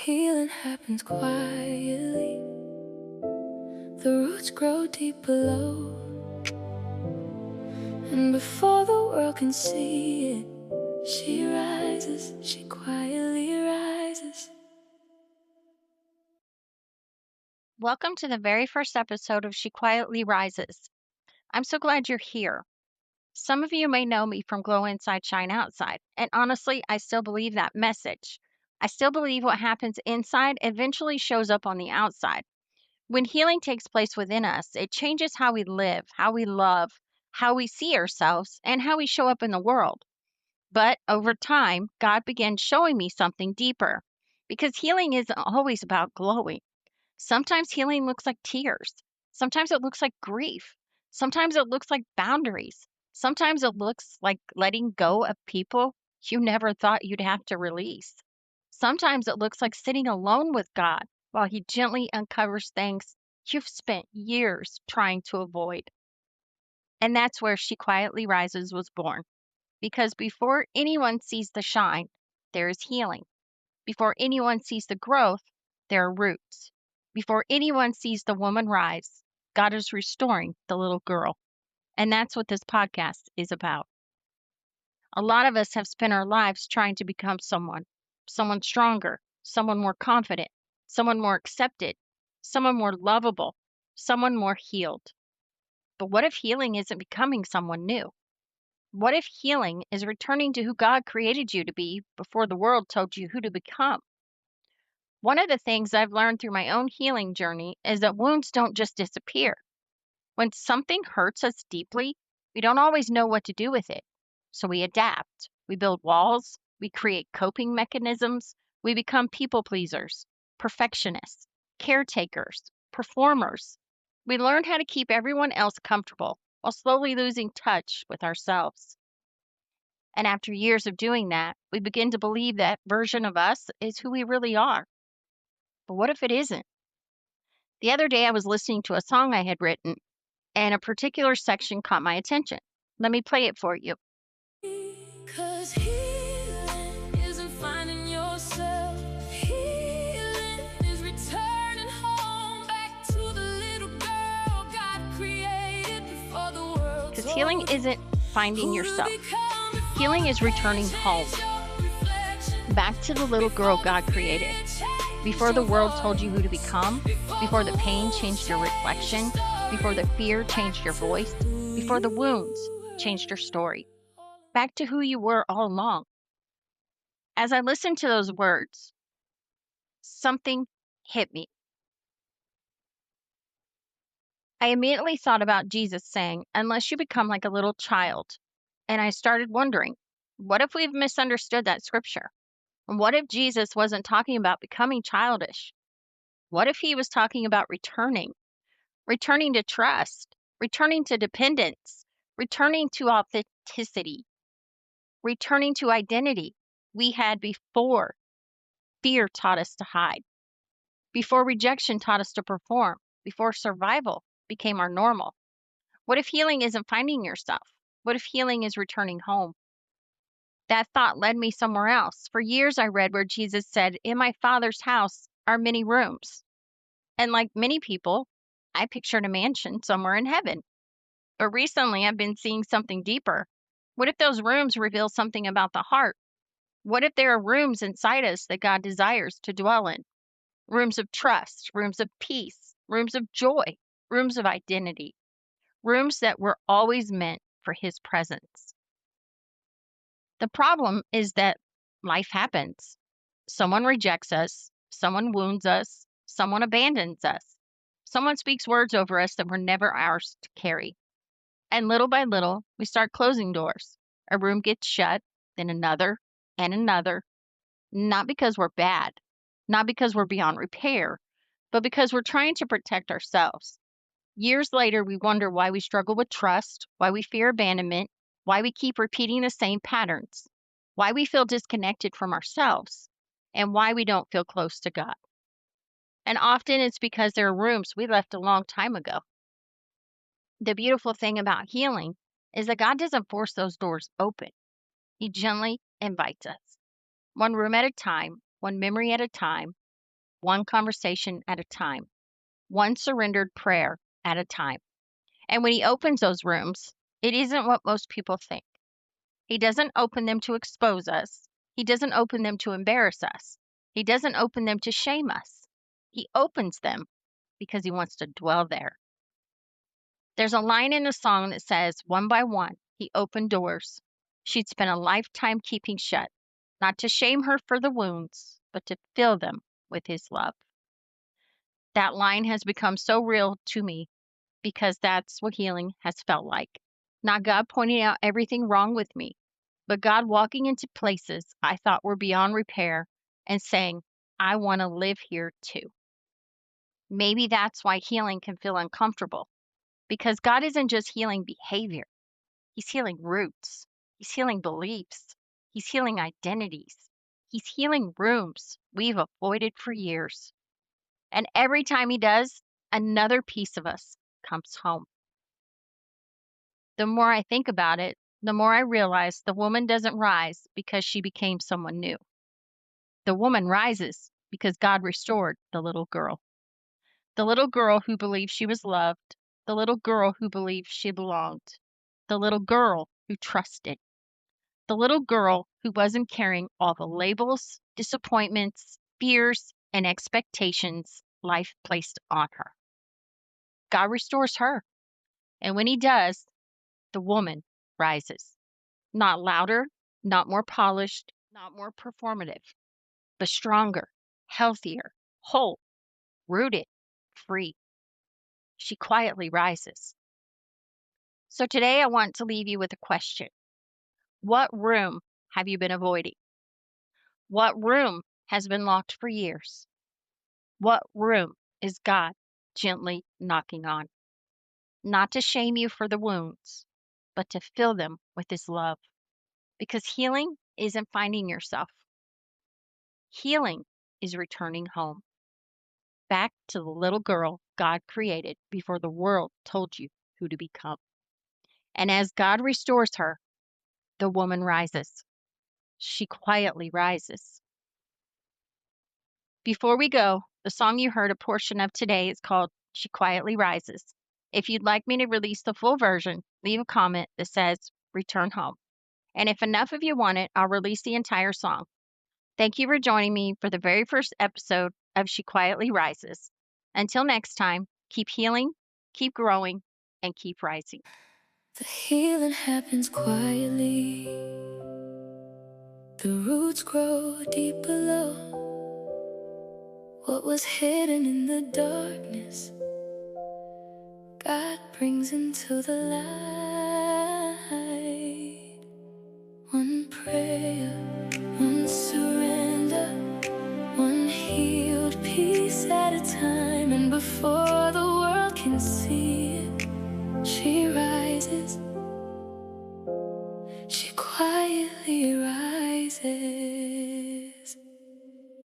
Healing happens quietly. The roots grow deep below, and before the world can see it, she rises, she quietly rises. Welcome to the very first episode of She Quietly Rises. I'm so glad you're here. Some of you may know me from Glow Inside, Shine Outside, and honestly, I still believe that message. I still believe what happens inside eventually shows up on the outside. When healing takes place within us, it changes how we live, how we love, how we see ourselves, and how we show up in the world. But over time, God began showing me something deeper because healing isn't always about glowing. Sometimes healing looks like tears. Sometimes it looks like grief. Sometimes it looks like boundaries. Sometimes it looks like letting go of people you never thought you'd have to release. Sometimes it looks like sitting alone with God while He gently uncovers things you've spent years trying to avoid. And that's where She Quietly Rises was born. Because before anyone sees the shine, there is healing. Before anyone sees the growth, there are roots. Before anyone sees the woman rise, God is restoring the little girl. And that's what this podcast is about. A lot of us have spent our lives trying to become someone stronger, someone more confident, someone more accepted, someone more lovable, someone more healed. But what if healing isn't becoming someone new? What if healing is returning to who God created you to be before the world told you who to become? One of the things I've learned through my own healing journey is that wounds don't just disappear. When something hurts us deeply, we don't always know what to do with it. So we adapt, we build walls, we create coping mechanisms, we become people pleasers, perfectionists, caretakers, performers. We learn how to keep everyone else comfortable while slowly losing touch with ourselves. And after years of doing that, we begin to believe that version of us is who we really are. But what if it isn't? The other day, I was listening to a song I had written, and a particular section caught my attention. Let me play it for you. Cause healing isn't finding yourself. Healing is returning home back to the little girl God created before the world. Because healing isn't finding yourself, healing is returning home, back to the little girl God created. Before the world told you who to become, before the pain changed your reflection, before the fear changed your voice, before the wounds changed your story. Back to who you were all along. As I listened to those words, something hit me. I immediately thought about Jesus saying, "Unless you become like a little child." And I started wondering, what if we've misunderstood that scripture? And what if Jesus wasn't talking about becoming childish? What if he was talking about returning to trust, returning to dependence, returning to authenticity, returning to identity we had before fear taught us to hide, before rejection taught us to perform, before survival became our normal? What if healing isn't finding yourself? What if healing is returning home? That thought led me somewhere else. For years, I read where Jesus said, "In my Father's house are many rooms." And like many people, I pictured a mansion somewhere in heaven. But recently, I've been seeing something deeper. What if those rooms reveal something about the heart? What if there are rooms inside us that God desires to dwell in? Rooms of trust, rooms of peace, rooms of joy, rooms of identity, rooms that were always meant for His presence. The problem is that life happens. Someone rejects us, someone wounds us, someone abandons us, someone speaks words over us that were never ours to carry. And little by little, we start closing doors. A room gets shut, then another and another, not because we're bad, not because we're beyond repair, but because we're trying to protect ourselves. Years later, we wonder why we struggle with trust, why we fear abandonment, why we keep repeating the same patterns, why we feel disconnected from ourselves, and why we don't feel close to God. And often it's because there are rooms we left a long time ago. The beautiful thing about healing is that God doesn't force those doors open. He gently invites us, one room at a time, one memory at a time, one conversation at a time, one surrendered prayer at a time. And when he opens those rooms, it isn't what most people think. He doesn't open them to expose us. He doesn't open them to embarrass us. He doesn't open them to shame us. He opens them because he wants to dwell there. There's a line in the song that says, one by one, he opened doors she'd spent a lifetime keeping shut, not to shame her for the wounds, but to fill them with his love. That line has become so real to me because that's what healing has felt like. Not God pointing out everything wrong with me, but God walking into places I thought were beyond repair and saying, I want to live here too. Maybe that's why healing can feel uncomfortable, because God isn't just healing behavior, He's healing roots, He's healing beliefs, He's healing identities, He's healing rooms we've avoided for years. And every time He does, another piece of us comes home. The more I think about it, the more I realize the woman doesn't rise because she became someone new. The woman rises because God restored the little girl. The little girl who believed she was loved. The little girl who believed she belonged. The little girl who trusted. The little girl who wasn't carrying all the labels, disappointments, fears, and expectations life placed on her. God restores her. And when He does, the woman rises. Not louder, not more polished, not more performative, but stronger, healthier, whole, rooted, free. She quietly rises. So today I want to leave you with a question. What room have you been avoiding? What room has been locked for years? What room is God gently knocking on? Not to shame you for the wounds, but to fill them with His love. Because healing isn't finding yourself. Healing is returning home. Back to the little girl God created before the world told you who to become. And as God restores her, the woman rises. She quietly rises. Before we go, the song you heard a portion of today is called She Quietly Rises. If you'd like me to release the full version, leave a comment that says Return Home. And if enough of you want it, I'll release the entire song. Thank you for joining me for the very first episode of She Quietly Rises. Until next time, keep healing, keep growing, and keep rising. The healing happens quietly. The roots grow deep below. What was hidden in the darkness, God brings into the light. One prayer, one surrender, one healed piece at a time. And before the world can see it, she rises. She quietly rises.